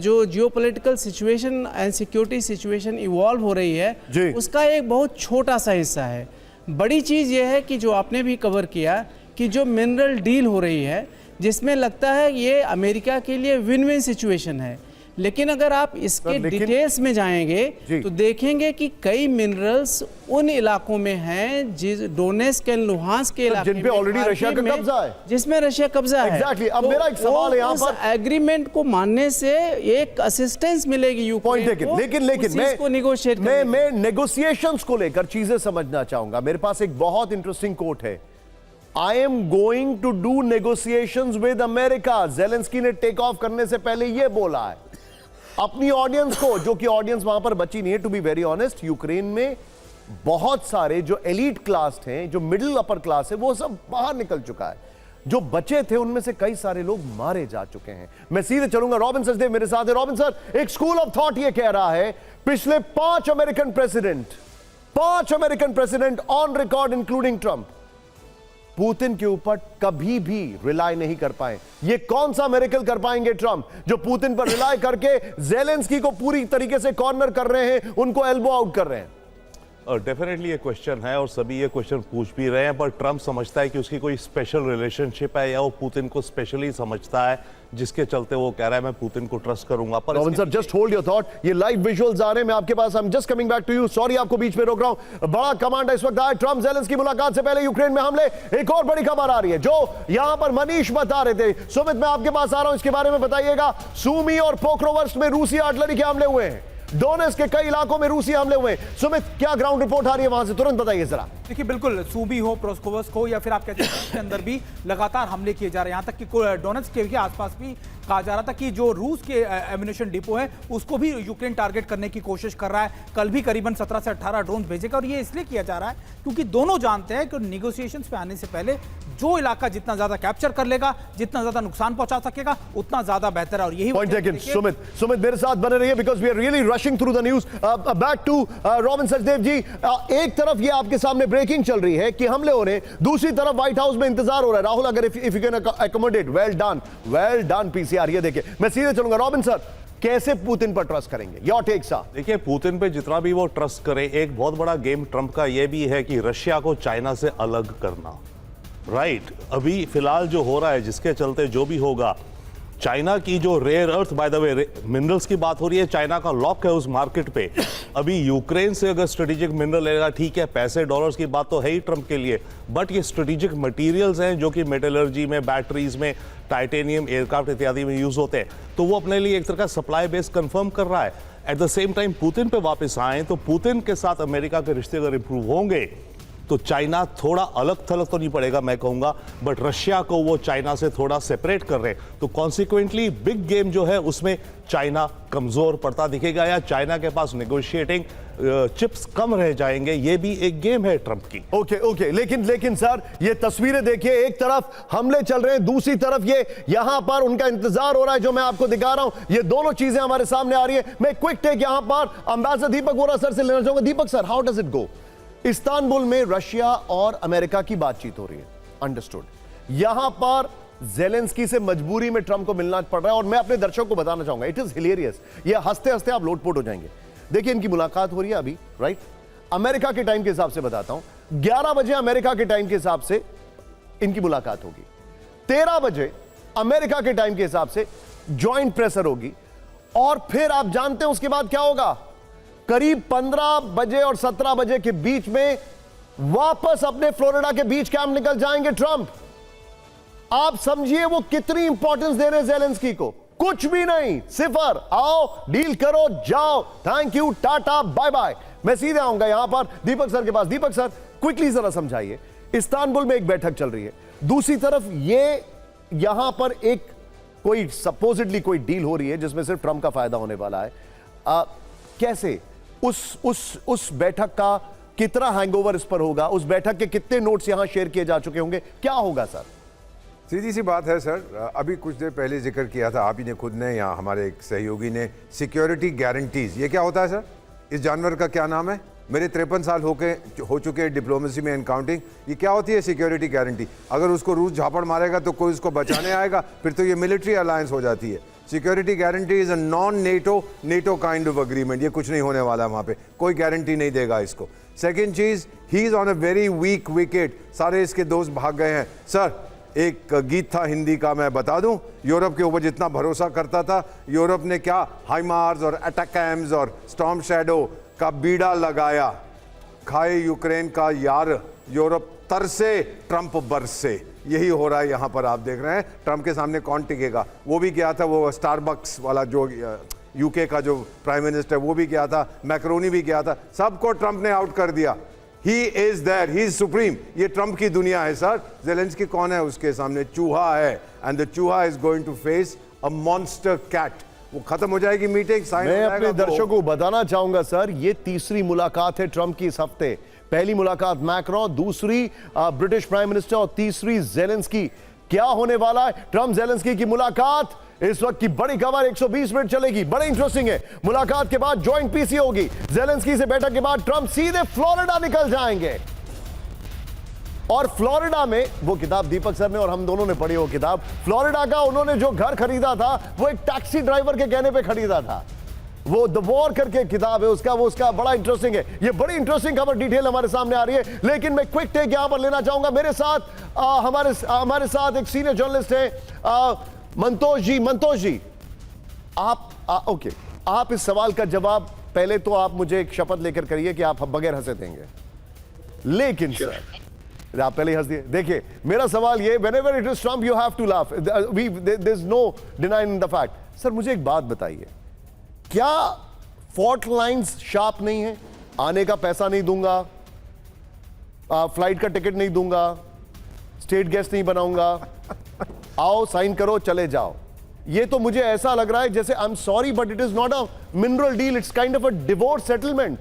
जो geopolitical situation and security situation evolve हो रही है उसका एक बहुत छोटा सा हिस्सा है। बड़ी चीज़ ये है कि जो आपने भी कवर किया कि जो मिनरल डील हो रही है जिसमें लगता है ये अमेरिका के लिए विन विन सिचुएशन है, लेकिन अगर आप इसके डिटेल्स में जाएंगे तो देखेंगे कि कई मिनरल्स उन इलाकों में हैं जिस डोनेट्स्क एंड लुहांस्क के इलाके जिन पे ऑलरेडी रशिया का कब्जा है, जिसमें रशिया कब्जा है। एग्जैक्टली। अब मेरा एक सवाल है यहाँ पर, एग्रीमेंट को मानने से एक असिस्टेंस मिलेगी यूक्रेन को, लेकिन मैं नेगोशिएशंस को लेकर चीजें समझना चाहूंगा। मेरे पास एक बहुत इंटरेस्टिंग कोट है, I am going to do negotiations with America. Zelensky ने टेक ऑफ करने से पहले यह बोला है अपनी ऑडियंस को, जो कि ऑडियंस वहां पर बची नहीं है। To be very honest, Ukraine में बहुत सारे जो एलीट क्लास थे, जो मिडिल अपर क्लास है, वो सब बाहर निकल चुका है। जो बचे थे उनमें से कई सारे लोग मारे जा चुके हैं। मैं सीधे चलूंगा, रॉबिन सचदेव मेरे साथ है। रॉबिन सर, एक स्कूल ऑफ थॉट ये कह रहा है पिछले 5 American president on record including Trump Putin के ऊपर कभी भी रिलाय नहीं कर पाए। ये कौन सा मिरेकल कर पाएंगे ट्रंप जो पुतिन पर रिलाय करके जेलेंस्की को पूरी तरीके से कॉर्नर कर रहे हैं, उनको एल्बो आउट कर रहे हैं? डेफिनेटली ये क्वेश्चन है और सभी ये क्वेश्चन पूछ भी रहे हैं, पर ट्रंप समझता है कि उसकी कोई स्पेशल रिलेशनशिप है या वो पुतिन को स्पेशली समझता है, जिसके चलते वो कह रहा है मैं पुतिन को ट्रस्ट करूंगा। पर Robin sir, just hold your thought, ये लाइव विजुअल्स आ रहे हैं, मैं आपके पास, I am just coming back to you, sorry आपको बीच में रोक रहा हूं। बड़ा कमांड इस वक्त आया, ट्रंप जेलेंस्की मुलाकात से पहले यूक्रेन में हमले। एक और बड़ी खबर आ रही है जो यहां पर मनीष बता रहे थे। सुमित, मैं आपके पास आ रहा हूं, इसके बारे में बताइएगा। सूमी और पोक्रोवर्स्ट में रूसी आर्टिलरी के हमले हुए हैं, डोनेट्स्क के कई इलाकों में रूसी हमले हुए। सुमित, क्या ग्राउंड रिपोर्ट आ रही है वहां से, तुरंत बताइए जरा। देखिए, बिल्कुल सूमी हो, प्रोस्कोवस्क हो, या फिर आप कहते हैं के अंदर भी लगातार हमले किए जा रहे हैं। यहाँ तक कि डोनेट्स्क के आसपास भी कहा जा रहा था कि जो रूस के एम्यूनिशन डिपो है उसको भी यूक्रेन टारगेट करने की कोशिश कर रहा है। कल भी करीबन 17 से 18 ड्रोन भेजेगा, और ये इसलिए किया जा रहा है क्योंकि दोनों जानते हैं कि निगोशिएशंस पे आने से पहले जो इलाका जितना ज्यादा कैप्चर कर लेगा, जितना ज्यादा नुकसान पहुंचा सकेगा, उतना ज्यादा बेहतर है। और यही पॉइंट टेकन। सुमित मेरे साथ बने रहिए because we are really rushing through the news. Back to Robin Sachdev ji, एक तरफ ये आपके सामने ब्रेकिंग चल रही है कि हमले हो रहे हैं, दूसरी तरफ व्हाइट हाउस में इंतजार हो रहा है। राहुल, अगर if you can accommodate, well done PCR. ये देखिए, मैं सीधे चलूंगा। रॉबिन सर, कैसे पुतिन पर ट्रस्ट करेंगे? योर टेक सा। देखिए, पुतिन पे जितना भी वो ट्रस्ट करे, एक बहुत बड़ा गेम ट्रंप का ये भी है कि रशिया को चाइना से अलग करना। राइट, अभी फिलहाल जो हो रहा है, जिसके चलते जो भी होगा, चाइना की जो rare earth, by the way minerals की बात हो रही है, चाइना का लॉक है उस मार्केट पे। अभी यूक्रेन से अगर स्ट्रेटेजिक मिनरल लेगा, ठीक है, पैसे डॉलर्स की बात तो है ही ट्रंप के लिए, बट ये स्ट्रेटेजिक मटेरियल्स हैं जो कि मेटलर्जी में, बैटरीज में, टाइटेनियम, एयरक्राफ्ट इत्यादि में यूज होते हैं, तो वो अपने लिए एक तरह का सप्लाई बेस कंफर्म कर रहा है। At the same time Putin पे वापस आए तो पुतिन के साथ अमेरिका के रिश्ते अगर इंप्रूव होंगे तो चाइना थोड़ा अलग थलग तो नहीं पड़ेगा मैं कहूंगा, बट रशिया को वो चाइना से थोड़ा सेपरेट कर रहे हैं, तो कॉन्सिक्वेंटली बिग गेम जो है उसमें चाइना कमजोर पड़ता दिखेगा या चाइना के पास नेगोशिएटिंग चिप्स कम रह जाएंगे। ये भी एक गेम है ट्रंप की। ओके, लेकिन सर, ये तस्वीरें देखिए, एक तरफ हमले चल रहे हैं, दूसरी तरफ ये यहां पर उनका इंतजार हो रहा है जो मैं आपको दिखा रहा हूं। ये दोनों चीजें हमारे सामने आ रही है। मैं क्विक टेक यहां पर एम्बेसडर दीपक वोरा सर से लेना चाहूंगा। Deepak sir, how does it go? Istanbul में रशिया और अमेरिका की बातचीत हो रही है, अंडरस्टूड। यहां पर जेलेंस्की से मजबूरी में ट्रंप को मिलना पड़ रहा है, और मैं अपने दर्शकों को बताना चाहूंगा, इट इज हिलेरियस। ये हंसते हंसते आप लोटपोट हो जाएंगे। देखिए, इनकी मुलाकात हो रही है अभी, राइट, अमेरिका के टाइम के हिसाब से बताता हूं, 11 बजे अमेरिका के टाइम के हिसाब से इनकी मुलाकात होगी, 13 बजे अमेरिका के टाइम के हिसाब से ज्वाइंट प्रेशर होगी, और फिर आप जानते हैं उसके बाद क्या होगा? करीब 15 बजे और 17 बजे के बीच में वापस अपने फ्लोरिडा के बीच कैंप निकल जाएंगे ट्रंप, आप समझिए वो कितनी इंपॉर्टेंस दे रहे हैं ज़ेलेंस्की को। कुछ भी नहीं, सिफर। आओ, डील करो, जाओ, thank you, tata, bye bye. मैं सीधे आऊंगा यहां पर दीपक सर के पास। दीपक सर, क्विकली जरा समझाइए, इस्तांबुल में एक बैठक चल रही है, दूसरी तरफ ये यहां पर एक कोई सपोजिटली कोई डील हो रही है जिसमें सिर्फ ट्रंप का फायदा होने वाला है। कैसे उस बैठक का कितना हैंगओवर इस पर होगा? उस बैठक के कितने नोट्स यहां शेयर किए जा चुके होंगे? क्या होगा सर? सीधी सी बात है सर, अभी कुछ देर पहले जिक्र किया था आप ही ने खुद ने, या हमारे एक सहयोगी ने, सिक्योरिटी गारंटीज। ये क्या होता है सर? इस जानवर का क्या नाम है? मेरे 53 साल हो चुके डिप्लोमेसी में एंड काउंटिंग। ये क्या होती है सिक्योरिटी गारंटी? अगर उसको रूस झापड़ मारेगा तो कोई उसको बचाने आएगा, फिर तो ये मिलिट्री अलायंस हो जाती है। Security guarantee is a non NATO kind of agreement. ये कुछ नहीं होने वाला, वहां पे कोई गारंटी नहीं देगा इसको। सेकेंड चीज, he is on a very weak wicket. सारे इसके दोस्त भाग गए हैं। सर, एक गीत था हिंदी का, मैं बता दूं, यूरोप के ऊपर जितना भरोसा करता था, यूरोप ने क्या हाइमार्स और अटैकम्स और स्टॉर्म शैडो का बीड़ा लगाया। खाए यूक्रेन का यार, यूरोप तरसे, ट्रंप बरसे। यही हो रहा है यहां पर। आप देख रहे हैं ट्रंप के सामने कौन टिकेगा। वो भी गया था, वो स्टारबक्स वाला जो यूके का जो प्राइम मिनिस्टर, वो भी गया था, मैक्रोनी भी गया था, सबको ट्रंप ने आउट कर दिया। He is there, he is supreme. ये ट्रंप की दुनिया है सर। ज़ेलेंस्की कौन है उसके सामने? चूहा है, एंड द चूहा is going to face a monster cat. वो खत्म हो जाएगी मीटिंग, साइन हो मैं जाएगा। अपने दर्शकों को बताना चाहूंगा सर, ये तीसरी मुलाकात है ट्रंप की इस हफ्ते। पहली मुलाकात मैक्रोन, दूसरी ब्रिटिश प्राइम मिनिस्टर और तीसरी ज़ेलेंस्की। क्या होने वाला है ट्रंप ज़ेलेंस्की की मुलाकात? इस वक्त की बड़ी खबर 120 मिनट चलेगी, बड़े इंटरेस्टिंग है। मुलाकात के बाद ज्वाइंट पीसी होगी। ज़ेलेंस्की से बैठक के बाद ट्रंप सीधे फ्लोरिडा निकल जाएंगे, और फ्लोरिडा में वो किताब दीपक सर ने और हम दोनों ने पढ़ी, वो किताब फ्लोरिडा का उन्होंने जो घर खरीदा था वो एक टैक्सी ड्राइवर के कहने पे खरीदा था। वो द वॉर करके किताब है उसका बड़ा इंटरेस्टिंग है। ये बड़ी इंटरेस्टिंग खबर डिटेल हमारे सामने आ रही है, लेकिन मैं क्विक टेक यहां पर लेना चाहूंगा। मेरे साथ हमारे साथ एक सीनियर जर्नलिस्ट है मंतोष जी। ओके, आप इस सवाल का जवाब पहले तो आप मुझे एक शपथ लेकर करिए कि आप बगैर हंसे देंगे। लेकिन सर, आप पहले हंस दिए। देखिए, मेरा सवाल ये, whenever it is Trump you have to laugh, there's no denying the fact। Sir, मुझे एक बात बताइए, क्या फॉल्ट लाइंस शार्प नहीं है? आने का पैसा नहीं दूंगा, फ्लाइट का टिकट नहीं दूंगा, स्टेट गेस्ट नहीं बनाऊंगा, आओ साइन करो चले जाओ। ये तो मुझे ऐसा लग रहा है जैसे, आई am sorry but it is not a mineral deal, it's kind of a divorce settlement.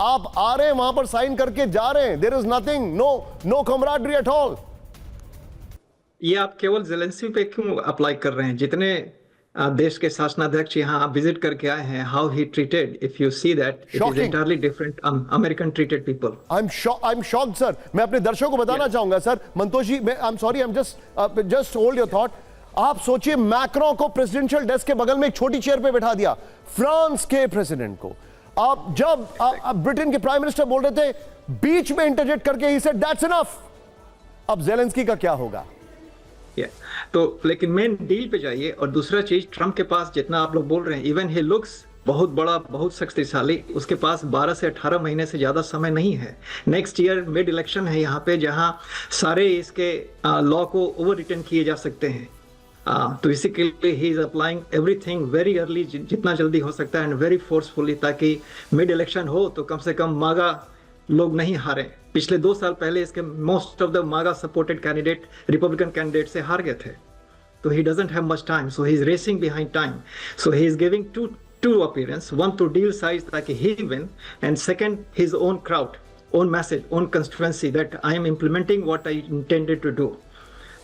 आप आ रहे हैं वहां पर साइन करके जा रहे हैं, there is nothing, no camaraderie at all. ये आप केवल ज़ेलेंस्की पे क्यों अप्लाई कर रहे हैं? जितने देश के शासनाध्यक्ष यहाँ विजिट करके आए हैं, how he treated, if you see that it is entirely different American treated people. I am shocked sir. मैं अपने दर्शकों को बताना चाहूंगा सर, Mantosh ji, I am sorry, I am just hold your thought. आप सोचिए, मैक्रोन को प्रेसिडेंशियल डेस्क के बगल में एक छोटी चेयर पे बैठा दिया, फ्रांस के प्रेसिडेंट को। आप जब ब्रिटेन के प्राइम मिनिस्टर बोल रहे थे, बीच में इंटरजेक्ट करके ही सेड दैट्स इनफ। अब ज़ेलेंस्की का क्या होगा? तो लेकिन मेन डील पे जाइए। और दूसरा चीज, ट्रंप के पास जितना आप लोग बोल रहे हैं, इवन ही लुक्स बहुत बड़ा, बहुत शक्तिशाली, उसके पास 12 से 18 महीने से ज्यादा समय नहीं है। नेक्स्ट ईयर मिड इलेक्शन है यहाँ पे, जहाँ सारे इसके लॉ को ओवर रिटर्न किए जा सकते हैं। तो इसी के लिए he is applying everything very early, जितना जल्दी हो सकता है, एंड वेरी फोर्सफुली, ताकि मिड इलेक्शन हो तो कम से कम मागा लोग नहीं हारे। पिछले 2 साल पहले इसके मोस्ट ऑफ द मागा सपोर्टेड कैंडिडेट रिपब्लिकन कैंडिडेट से हार गए थे। तो he doesn't have much time, so he is racing behind time. So he is giving two appearance, one to deal size ताकि he win, and second his own crowd, own message, own constituency that I am implementing what I intended to do.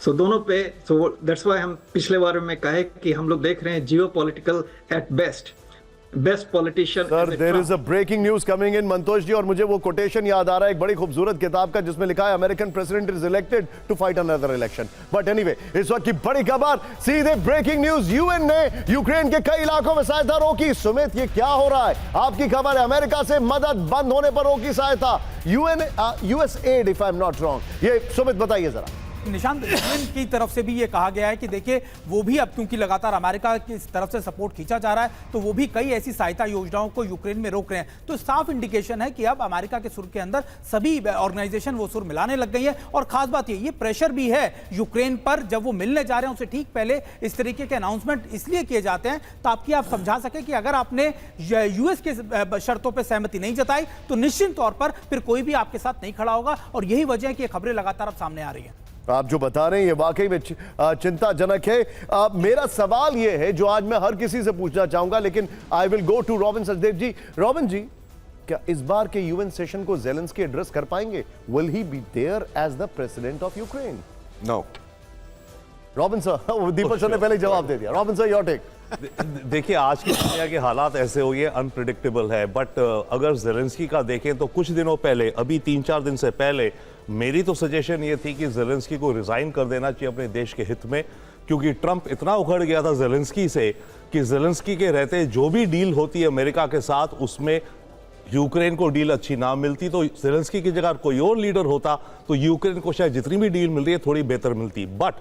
So दोनों पे, so that's why हम पिछले बार में कहे कि हम लोग देख रहे हैं geopolitical at best politician। Sir, there is a breaking news coming in Mantosh ji, और मुझे वो कोटेशन याद आ रहा है एक बड़ी खूबसूरत किताब का, जिसमें लिखा है American president is elected to fight another election. But anyway, इस वक्त की बड़ी खबर, सीधे ब्रेकिंग न्यूज, यूएन ने यूक्रेन के कई इलाकों में सहायता रोकी। सुमित, ये क्या हो रहा है? आपकी खबर है, अमेरिका से मदद बंद होने पर रोकी सहायता, US add, if I am not wrong. ये सुमित बताइए जरा। निशांत, यूक्रेन की तरफ से भी ये कहा गया है कि देखिए वो भी अब क्योंकि लगातार अमेरिका की तरफ से सपोर्ट खींचा जा रहा है तो वो भी कई ऐसी सहायता योजनाओं को यूक्रेन में रोक रहे हैं। तो साफ इंडिकेशन है कि अब अमेरिका के सुर के अंदर सभी ऑर्गेनाइजेशन वो सुर मिलाने लग गई है। और खास बात ये प्रेशर भी है यूक्रेन पर, जब वो मिलने जा रहे हैं उससे ठीक पहले इस तरीके के अनाउंसमेंट इसलिए किए जाते हैं ताकि आप समझा सके कि अगर आपने यूएस के शर्तों पर सहमति नहीं जताई तो निश्चित तौर पर फिर कोई भी आपके साथ नहीं खड़ा होगा। और यही वजह है कि ये खबरें लगातार अब सामने आ रही हैं। आप जो बता रहे हैं ये वाकई में चिंताजनक है। मेरा सवाल ये है जो आज मैं हर किसी से पूछना चाहूंगा, लेकिन I will go to Robin Sachdev ji. Robin ji, क्या इस बार के यूएन सेशन को ज़ेलेंस्की एड्रेस कर पाएंगे? Will he be there as the president of Ukraine? No. Robin sir, Deepak sir ने पहले जवाब दे दिया। Robin sir, your take. देखिए, आज की दुनिया के हालात ऐसे हो, ये अनप्रिडिक्टेबल है, बट अगर ज़ेलेंस्की का देखें तो कुछ दिनों पहले, अभी 3-4 दिन से पहले, मेरी तो सजेशन ये थी कि ज़ेलेंस्की को रिजाइन कर देना चाहिए अपने देश के हित में, क्योंकि ट्रंप इतना उखड़ गया था ज़ेलेंस्की से कि ज़ेलेंस्की के रहते जो भी डील होती है अमेरिका के साथ उसमें यूक्रेन को डील अच्छी ना मिलती। तो ज़ेलेंस्की की जगह कोई और लीडर होता तो यूक्रेन को शायद जितनी भी डील मिल रही है थोड़ी बेहतर मिलती। बट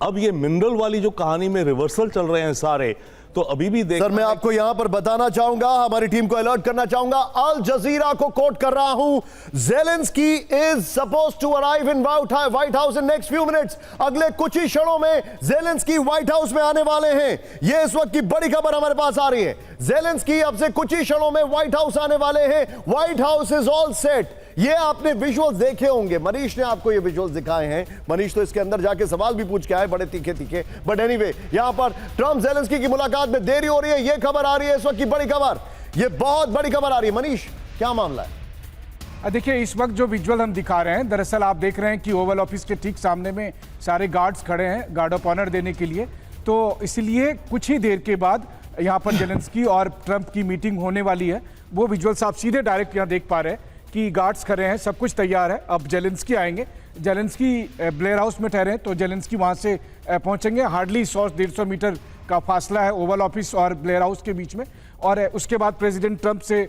अब ये मिनरल वाली जो कहानी में रिवर्सल चल रहे हैं सारे, तो अभी भी देख सर, मैं आपको यहां पर बताना चाहूंगा, हमारी टीम को अलर्ट करना चाहूंगा, अल जजीरा को कोट कर रहा हूं, Zelensky is supposed to arrive in White House in next few minutes. अगले कुछ ही क्षणों में ज़ेलेंस्की व्हाइट हाउस में आने वाले हैं। यह इस वक्त की बड़ी खबर हमारे पास आ रही है। ज़ेलेंस्की अब से कुछ ही क्षणों में व्हाइट हाउस आने वाले हैं। White house is all set. ये आपने विजुअल्स देखे होंगे, मनीष ने आपको ये विजुअल्स दिखाए हैं। मनीष तो इसके अंदर जाके सवाल भी पूछ के आए, बड़े तीखे तीखे। बट एनीवे, यहां पर ट्रंप ज़ेलेंस्की की मुलाकात में देरी हो रही है, ये खबर आ रही है इस वक्त की बड़ी खबर, ये बहुत बड़ी खबर आ रही है। मनीष, क्या मामला है? देखिए, इस वक्त जो विजुअल हम दिखा रहे हैं, दरअसल आप देख रहे हैं कि ओवल ऑफिस के ठीक सामने में सारे गार्ड्स खड़े हैं गार्ड ऑफ ऑनर देने के लिए। तो इसलिए कुछ ही देर के बाद यहाँ पर ज़ेलेंस्की और ट्रंप की मीटिंग होने वाली है। वो विजुअल्स आप सीधे डायरेक्ट यहाँ देख पा रहे हैं कि गार्ड्स खड़े हैं, सब कुछ तैयार है। अब ज़ेलेंस्की आएंगे। ज़ेलेंस्की ब्लेयर हाउस में ठहरे, तो ज़ेलेंस्की वहाँ से पहुँचेंगे। हार्डली 100-150 मीटर का फासला है ओवल ऑफिस और ब्लेयर हाउस के बीच में। और उसके बाद प्रेसिडेंट ट्रंप से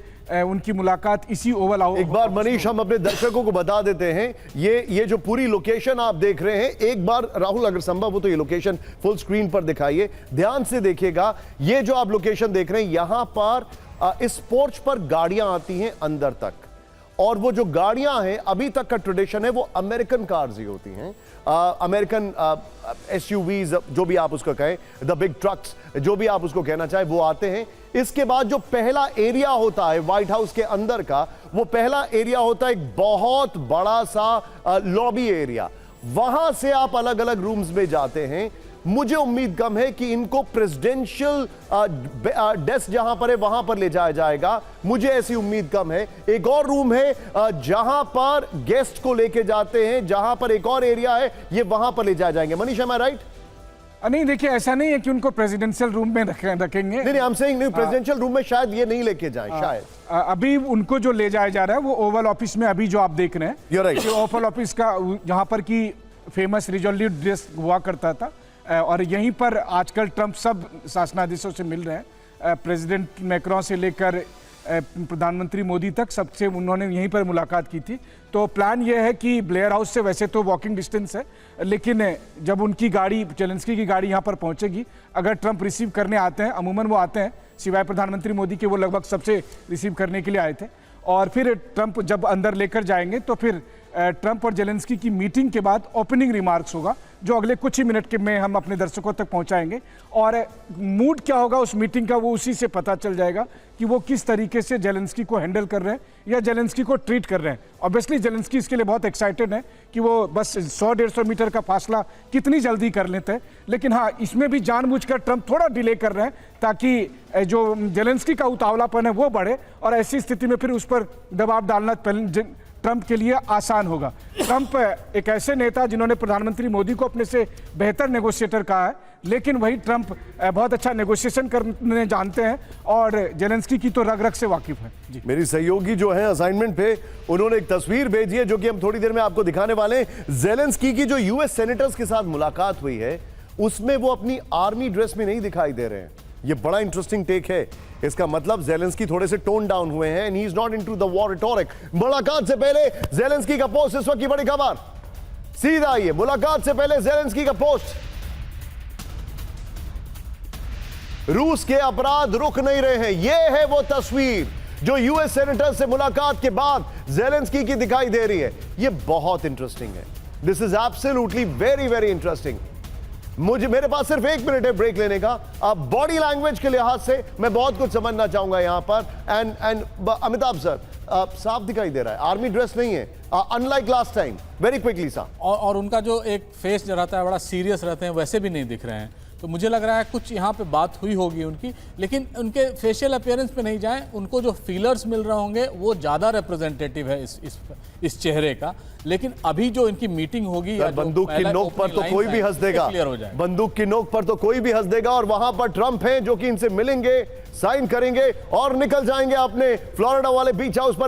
उनकी मुलाकात इसी ओवल हाउस। एक बार मनीष, हम अपने दर्शकों को बता देते हैं, ये जो पूरी लोकेशन आप देख रहे हैं, एक बार राहुल अगर संभव हो तो ये लोकेशन फुल स्क्रीन पर दिखाइए, ध्यान से देखिएगा। ये जो आप लोकेशन देख रहे हैं, यहां पर इस पोर्च पर गाड़ियां आती हैं अंदर तक, और वो जो गाड़ियां हैं, अभी तक का ट्रेडिशन है, वो अमेरिकन कार्स ही होती हैं, अमेरिकन एसयूवीज, जो भी आप उसको कहें, द बिग ट्रक्स, जो भी आप उसको कहना चाहे, वो आते हैं। इसके बाद जो पहला एरिया होता है व्हाइट हाउस के अंदर का, वो पहला एरिया होता है एक बहुत बड़ा सा लॉबी एरिया। वहां से आप अलग अलग रूम्स में जाते हैं। मुझे उम्मीद कम है कि इनको प्रेसिडेंशियल डेस्क जहां पर है वहां पर ले जाया जाएगा, मुझे ऐसी उम्मीद कम है। एक और रूम है जहां पर गेस्ट को लेके जाते हैं, जहां पर एक और एरिया है, ये वहां पर ले जाए जाएंगे। मनीष, एम आई राइट? नहीं, देखिए, ऐसा नहीं है कि उनको प्रेसिडेंशियल रूम में रखेंगे। नहीं, आई एम सेइंग नहीं, प्रेसिडेंशियल रूम में शायद ये नहीं लेके जाएं, शायद। अभी उनको जो ले जाया जा रहा है वो ओवल ऑफिस में, अभी जो आप देख रहे हैं, You're right. ओवल ऑफिस का जहां पर की फेमस रिजोल्यूट डेस्क हुआ करता था, और यहीं पर आजकल ट्रंप सब शासनाधीशों से मिल रहे हैं। प्रेसिडेंट मैक्रोन से लेकर प्रधानमंत्री मोदी तक सबसे उन्होंने यहीं पर मुलाकात की थी। तो प्लान ये है कि ब्लेयर हाउस से वैसे तो वॉकिंग डिस्टेंस है, लेकिन जब उनकी गाड़ी, ज़ेलेंस्की की गाड़ी यहाँ पर पहुँचेगी, अगर ट्रंप रिसीव करने आते हैं, अमूमन वो आते हैं, सिवाय प्रधानमंत्री मोदी के, वो लगभग सबसे रिसीव करने के लिए आए थे। और फिर ट्रंप जब अंदर लेकर जाएंगे तो फिर ट्रंप और ज़ेलेंस्की की मीटिंग के बाद ओपनिंग रिमार्क्स होगा, जो अगले कुछ ही मिनट के में हम अपने दर्शकों तक पहुंचाएंगे। और मूड क्या होगा उस मीटिंग का, वो उसी से पता चल जाएगा कि वो किस तरीके से ज़ेलेंस्की को हैंडल कर रहे हैं या ज़ेलेंस्की को ट्रीट कर रहे हैं। ऑब्वियसली ज़ेलेंस्की इसके लिए बहुत एक्साइटेड है कि वो बस 100-150 मीटर का फासला कितनी जल्दी कर लेते हैं। लेकिन हाँ, इसमें भी जानबूझकर ट्रंप थोड़ा डिले कर रहे हैं ताकि जो ज़ेलेंस्की का उतावलापन है वो बढ़े, और ऐसी स्थिति में फिर उस पर दबाव डालना ट्रंप के लिए आसान होगा। ट्रंप एक ऐसे नेता जिन्होंने प्रधानमंत्री मोदी को अपने से बेहतर नेगोशिएटर कहा है, लेकिन वही ट्रंप बहुत अच्छा नेगोशिएशन करने जानते हैं और ज़ेलेंस्की की तो रग रग से वाकिफ है। जी, मेरी सहयोगी जो है असाइनमेंट पे, उन्होंने एक तस्वीर भेजी है जो कि हम थोड़ी देर में आपको दिखाने वाले हैं। ज़ेलेंस्की की जो यूएस सेनेटर्स के साथ मुलाकात हुई है, उसमें वो अपनी आर्मी ड्रेस में नहीं दिखाई दे रहे हैं। ये बड़ा इंटरेस्टिंग टेक है। इसका मतलब ज़ेलेंस्की थोड़े से टोन डाउन हुए हैं, and he is not into the war rhetoric. मुलाकात से पहले ज़ेलेंस्की का पोस्ट, इस वक्त की बड़ी खबर। सीधा आइए, मुलाकात से पहले ज़ेलेंस्की का पोस्ट। रूस के अपराध रुक नहीं रहे हैं, यह है वो तस्वीर जो यूएस सेनेटर से मुलाकात के बाद ज़ेलेंस्की की दिखाई दे रही है। यह बहुत इंटरेस्टिंग है। This is absolutely very very interesting. मेरे पास सिर्फ 1 मिनट है ब्रेक लेने का। अब बॉडी लैंग्वेज के लिहाज से मैं बहुत कुछ समझना चाहूंगा यहां पर। एंड अमिताभ सर, साफ दिखाई दे रहा है, आर्मी ड्रेस नहीं है, unlike last time. Very quickly सा, और उनका जो एक फेस जो रहता है बड़ा सीरियस रहते हैं, वैसे भी नहीं दिख रहे हैं। तो मुझे लग रहा है कुछ यहाँ पे बात हुई होगी उनकी, लेकिन उनके फेशियल अपीयरेंस पे नहीं जाएं। उनको जो फीलर्स मिल रहे होंगे वो ज़्यादा रिप्रेजेंटेटिव है इस चेहरे का। लेकिन अभी जो इनकी मीटिंग होगी या बंदूक की नोक पर तो कोई भी हंस देगा, बंदूक की नोक पर तो कोई भी हंस देगा। और वहां पर ट्रंप हैं जो कि इनसे मिलेंगे, साइन करेंगे और निकल जाएंगे अपने फ्लोरिडा वाले बीच हाउस पर।